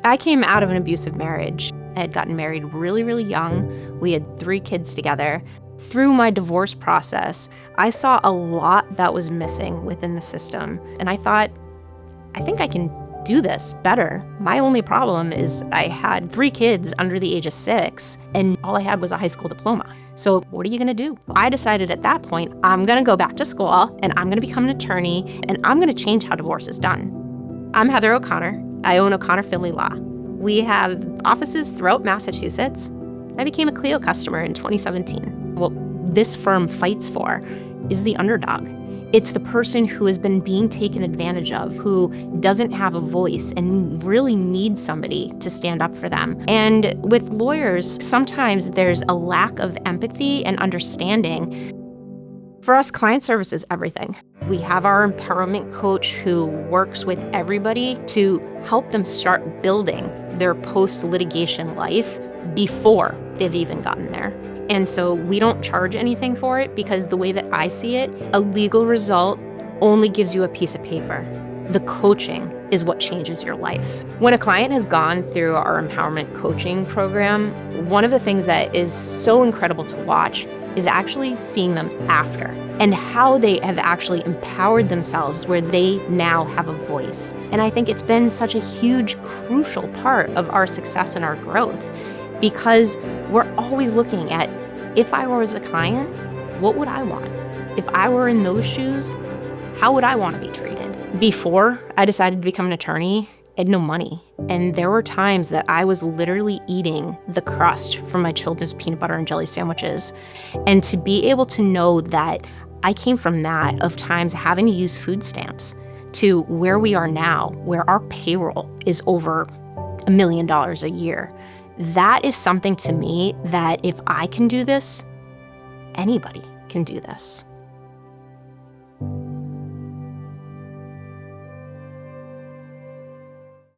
I came out of an abusive marriage. I had gotten married really, really young. We had 3 kids together. Through my divorce process, I saw a lot that was missing within the system. And I thought, I think I can do this better. My only problem is I had 3 kids under the age of 6, and all I had was a high school diploma. So what are you gonna do? I decided at that point, I'm gonna go back to school, and I'm gonna become an attorney, and I'm gonna change how divorce is done. I'm Heather O'Connor. I own O'Connor Finley Law. We have offices throughout Massachusetts. I became a Clio customer in 2017. What this firm fights for is the underdog. It's the person who has been being taken advantage of, who doesn't have a voice and really needs somebody to stand up for them. And with lawyers, sometimes there's a lack of empathy and understanding. For us, client service is everything. We have our empowerment coach who works with everybody to help them start building their post-litigation life before they've even gotten there. And so we don't charge anything for it because the way that I see it, a legal result only gives you a piece of paper. The coaching is what changes your life. When a client has gone through our empowerment coaching program, one of the things that is so incredible to watch is actually seeing them after and how they have actually empowered themselves where they now have a voice. And I think it's been such a huge, crucial part of our success and our growth because we're always looking at, if I was a client, what would I want? If I were in those shoes, how would I want to be treated? Before I decided to become an attorney, I had no money. And there were times that I was literally eating the crust from my children's peanut butter and jelly sandwiches. And to be able to know that I came from that, of times having to use food stamps, to where we are now, where our payroll is over $1 million a year. That is something to me that if I can do this, anybody can do this.